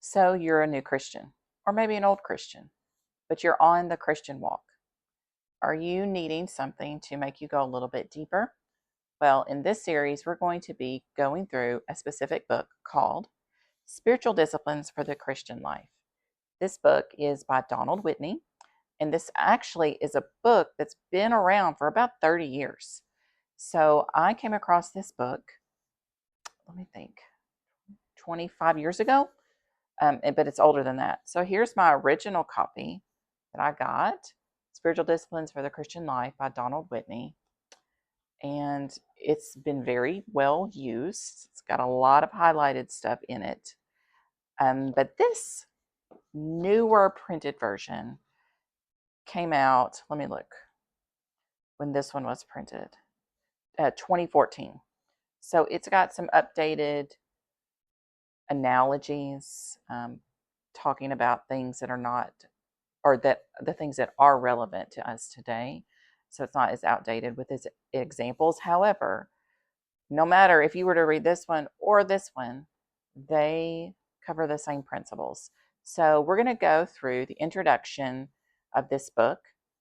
So you're a new Christian, or maybe an old Christian, but you're on the Christian walk. Are you needing something to make you go a little bit deeper? Well, in this series, we're going to be going through a specific book called Spiritual Disciplines for the Christian Life. This book is by Donald Whitney, and this actually is a book that's been around for about 30 years. So I came across this book, let me think, 25 years ago, but it's older than that. So here's my original copy that I got, Spiritual Disciplines for the Christian Life by Donald Whitney. And it's been very well used. It's got a lot of highlighted stuff in it. But this newer printed version came out, let me look, when this one was printed, 2014. So it's got some updated analogies, talking about things that are not, or that the things that are relevant to us today. So it's not as outdated with its examples. However, no matter if you were to read this one or this one, they cover the same principles. So we're going to go through the introduction of this book.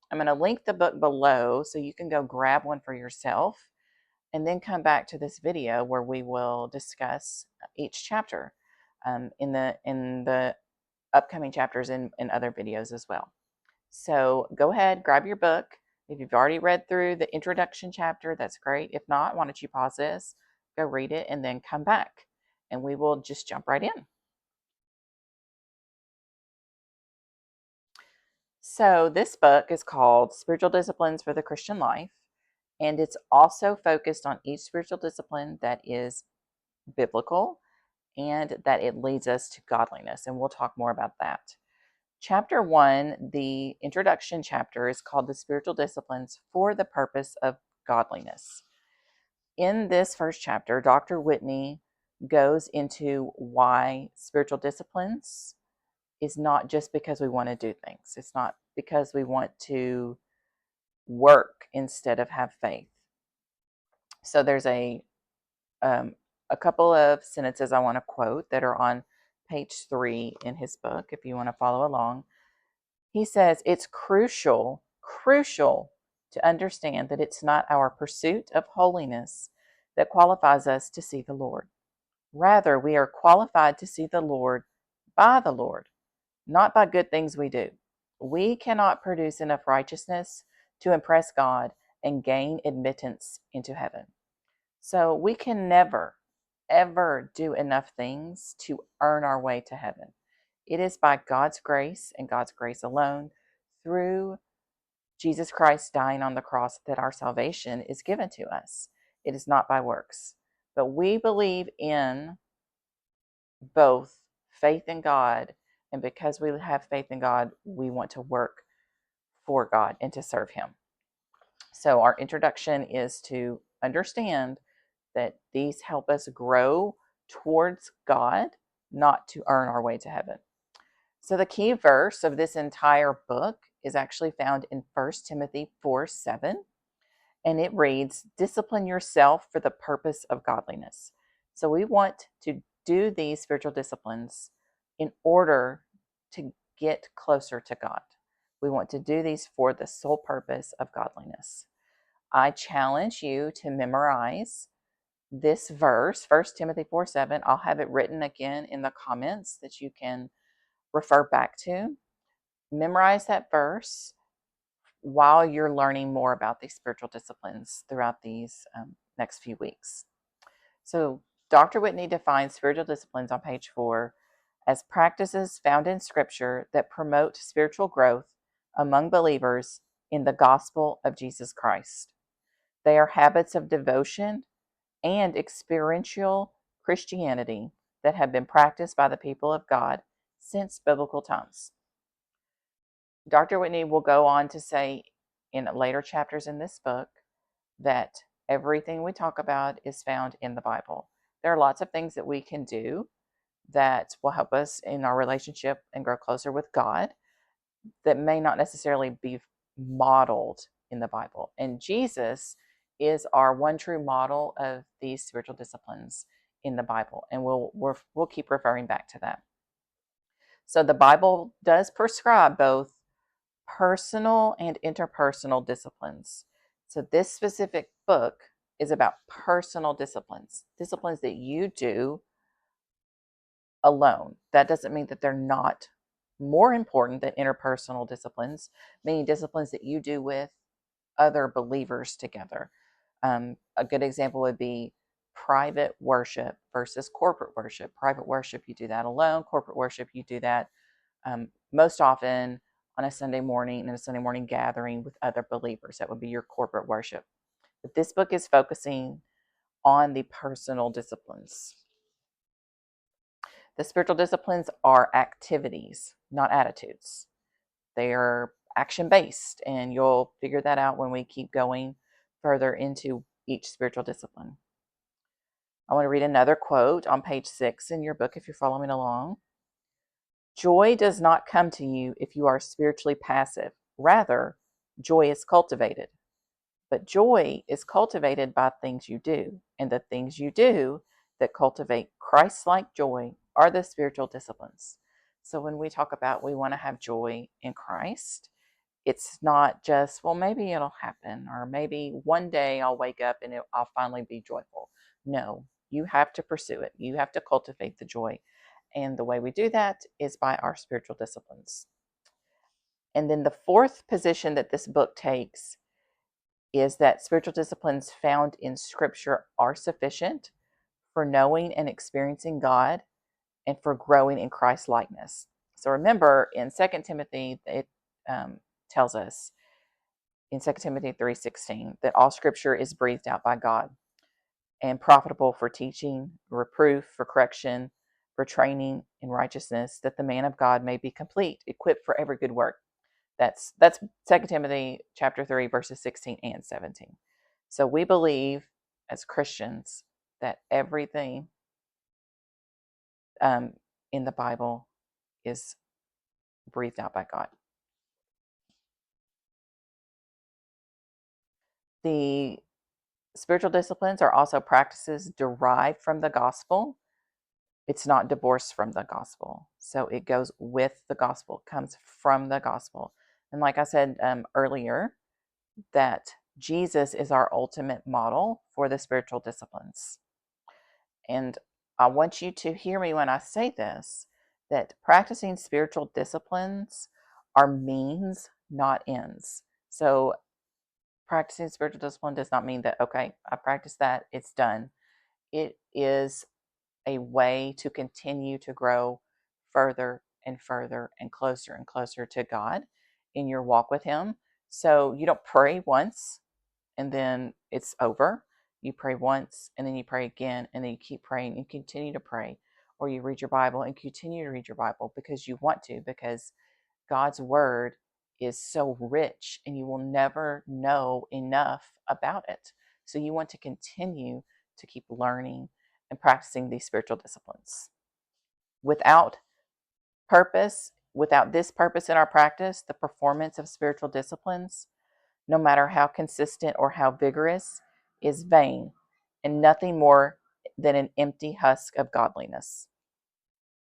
I'm going to link the book below so you can go grab one for yourself and then come back to this video where we will discuss each chapter in the upcoming chapters in other videos as well. So go ahead, grab your book. If you've already read through the introduction chapter, that's great. If not, why don't you pause this, go read it, and then come back, and we will just jump right in. So this book is called Spiritual Disciplines for the Christian Life, and it's also focused on each spiritual discipline that is biblical and that it leads us to godliness, and we'll talk more about that. Chapter 1, the introduction chapter, is called The Spiritual Disciplines for the Purpose of Godliness. In this first chapter, Dr. Whitney goes into why spiritual disciplines is not just because we want to do things. It's not because we want to work instead of have faith. So there's a couple of sentences I want to quote that are on page 3 in his book, if you want to follow along. He says, it's crucial to understand that it's not our pursuit of holiness that qualifies us to see the Lord. Rather, we are qualified to see the Lord by the Lord, not by good things we do. We cannot produce enough righteousness to impress God and gain admittance into heaven. So we can never, ever do enough things to earn our way to heaven. It is by God's grace and God's grace alone, through Jesus Christ dying on the cross, that our salvation is given to us. It is not by works. But we believe in both faith in God, and because we have faith in God, we want to work for God and to serve Him. So our introduction is to understand that these help us grow towards God, not to earn our way to heaven. So the key verse of this entire book is actually found in 1 Timothy 4:7, and it reads, discipline yourself for the purpose of godliness. So we want to do these spiritual disciplines in order to get closer to God. We want to do these for the sole purpose of godliness. I challenge you to memorize this verse, 1 Timothy 4:7. I'll have it written again in the comments that you can refer back to. Memorize that verse while you're learning more about these spiritual disciplines throughout these next few weeks. So Dr. Whitney defines spiritual disciplines on page 4 as practices found in Scripture that promote spiritual growth among believers in the gospel of Jesus Christ. They are habits of devotion and experiential Christianity that have been practiced by the people of God since biblical times. Dr. Whitney will go on to say in later chapters in this book that everything we talk about is found in the Bible. There are lots of things that we can do that will help us in our relationship and grow closer with God that may not necessarily be modeled in the Bible. And Jesus is our one true model of these spiritual disciplines in the Bible. And we'll keep referring back to that. So the Bible does prescribe both personal and interpersonal disciplines. So this specific book is about personal disciplines, disciplines that you do alone. That doesn't mean that they're not more important than interpersonal disciplines, meaning disciplines that you do with other believers together. A good example would be private worship versus corporate worship. Private worship, you do that alone. Corporate worship, you do that most often on a Sunday morning in a Sunday morning gathering with other believers. That would be your corporate worship. But this book is focusing on the personal disciplines. The spiritual disciplines are activities, not attitudes. They are action based, and you'll figure that out when we keep going further into each spiritual discipline. I want to read another quote on page 6 in your book if you're following along. Joy does not come to you if you are spiritually passive. Rather, joy is cultivated. But joy is cultivated by things you do, and the things you do that cultivate Christ-like joy are the spiritual disciplines. So when we talk about we want to have joy in Christ, it's not just, well, maybe it'll happen, or maybe one day I'll wake up and I'll finally be joyful. No, you have to pursue it. You have to cultivate the joy. And the way we do that is by our spiritual disciplines. And then the fourth position that this book takes is that spiritual disciplines found in Scripture are sufficient for knowing and experiencing God and for growing in Christ likeness. So remember, in 2 Timothy, it tells us in 2 Timothy 3:16 that all Scripture is breathed out by God and profitable for teaching, reproof, for correction, for training in righteousness, that the man of God may be complete, equipped for every good work. That's 2 Timothy chapter 3, verses 16 and 17. So we believe as Christians that everything in the Bible is breathed out by God. The spiritual disciplines are also practices derived from the gospel. It's not divorced from the gospel. So it goes with the gospel, comes from the gospel. And like I said earlier, that Jesus is our ultimate model for the spiritual disciplines. And I want you to hear me when I say this, that practicing spiritual disciplines are means, not ends. So practicing spiritual discipline does not mean that, okay, I practiced that, it's done. It is a way to continue to grow further and further and closer to God in your walk with Him. So you don't pray once and then it's over. You pray once and then you pray again and then you keep praying and continue to pray. Or you read your Bible and continue to read your Bible because you want to, because God's word is so rich and you will never know enough about it. So you want to continue to keep learning and practicing these spiritual disciplines. Without purpose, without this purpose in our practice, the performance of spiritual disciplines, no matter how consistent or how vigorous, is vain and nothing more than an empty husk of godliness.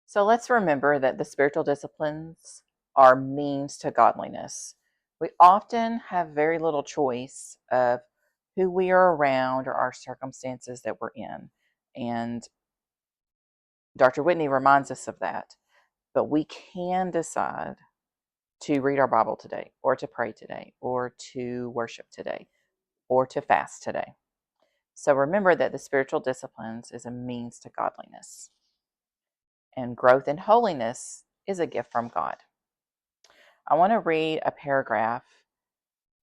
So let's remember that the spiritual disciplines are means to godliness. We often have very little choice of who we are around or our circumstances that we're in. And Dr. Whitney reminds us of that. But we can decide to read our Bible today, or to pray today, or to worship today, or to fast today. So remember that the spiritual disciplines is a means to godliness. And growth in holiness is a gift from God. I want to read a paragraph.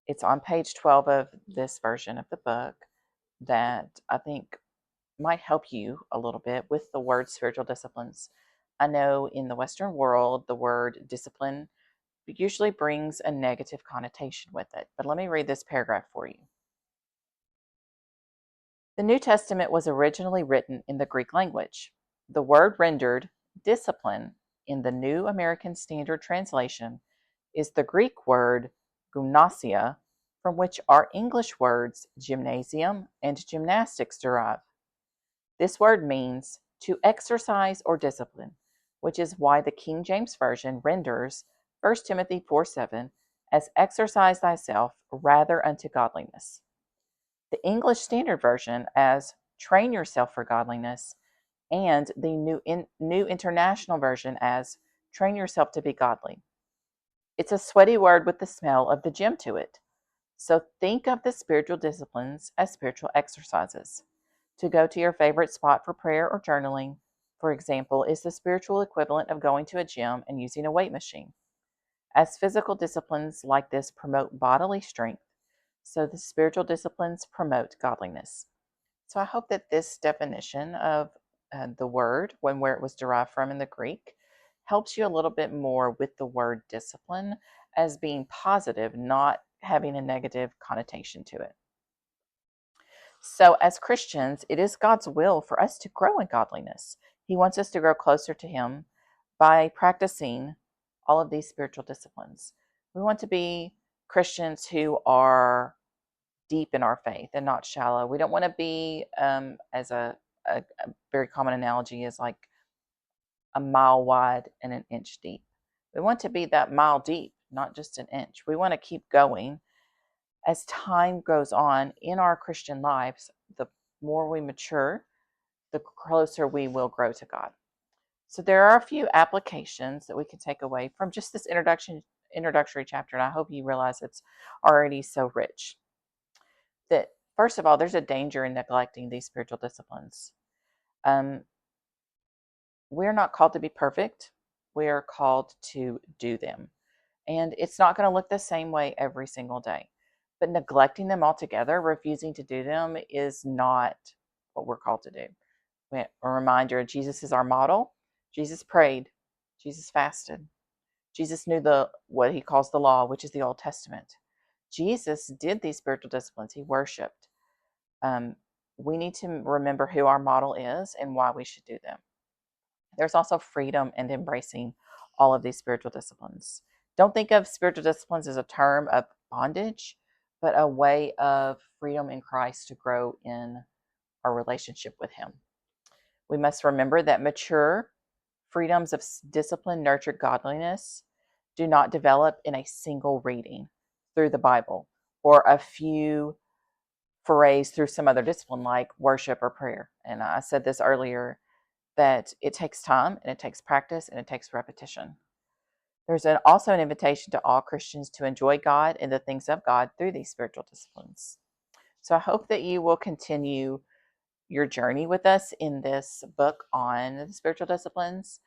It's on page 12 of this version of the book that I think might help you a little bit with the word spiritual disciplines. I know in the Western world, the word discipline usually brings a negative connotation with it, but let me read this paragraph for you. The New Testament was originally written in the Greek language. The word rendered discipline in the New American Standard Translation is the Greek word gymnasia, from which our English words gymnasium and gymnastics derive. This word means to exercise or discipline, which is why the King James Version renders 1 Timothy 4:7 as exercise thyself rather unto godliness. The English Standard Version as train yourself for godliness, and the New International Version as train yourself to be godly. It's a sweaty word with the smell of the gym to it. So think of the spiritual disciplines as spiritual exercises. To go to your favorite spot for prayer or journaling, for example, is the spiritual equivalent of going to a gym and using a weight machine. As physical disciplines like this promote bodily strength, so the spiritual disciplines promote godliness. So I hope that this definition of the word, where it was derived from in the Greek, helps you a little bit more with the word discipline as being positive, not having a negative connotation to it. So, as Christians, it is God's will for us to grow in godliness. He wants us to grow closer to Him by practicing all of these spiritual disciplines. We want to be Christians who are deep in our faith and not shallow. We don't want to be, as a very common analogy, is like a mile wide and an inch deep. We want to be that mile deep, not just an inch. We want to keep going. As time goes on in our Christian lives, the more we mature, the closer we will grow to God. So there are a few applications that we can take away from just this introductory chapter, and I hope you realize it's already so rich. That first of all, there's a danger in neglecting these spiritual disciplines. We're not called to be perfect. We are called to do them. And it's not going to look the same way every single day. But neglecting them altogether, refusing to do them, is not what we're called to do. A reminder, Jesus is our model. Jesus prayed. Jesus fasted. Jesus knew what he calls the law, which is the Old Testament. Jesus did these spiritual disciplines. He worshiped. We need to remember who our model is and why we should do them. There's also freedom in embracing all of these spiritual disciplines. Don't think of spiritual disciplines as a term of bondage, but a way of freedom in Christ to grow in our relationship with Him. We must remember that mature freedoms of discipline, nurture godliness, do not develop in a single reading through the Bible or a few forays through some other discipline like worship or prayer. And I said this earlier, that it takes time and it takes practice and it takes repetition. There's also an invitation to all Christians to enjoy God and the things of God through these spiritual disciplines. So I hope that you will continue your journey with us in this book on the spiritual disciplines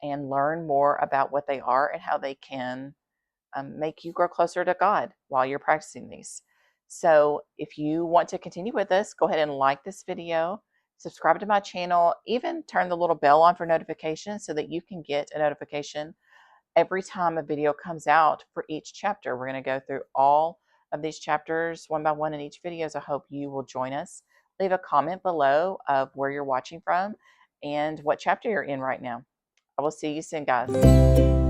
and learn more about what they are and how they can make you grow closer to God while you're practicing these. So if you want to continue with us, go ahead and like this video, subscribe to my channel, even turn the little bell on for notifications so that you can get a notification every time a video comes out for each chapter. We're going to go through all of these chapters one by one in each video, so I hope you will join us. Leave a comment below of where you're watching from and what chapter you're in right now. I will see you soon, guys.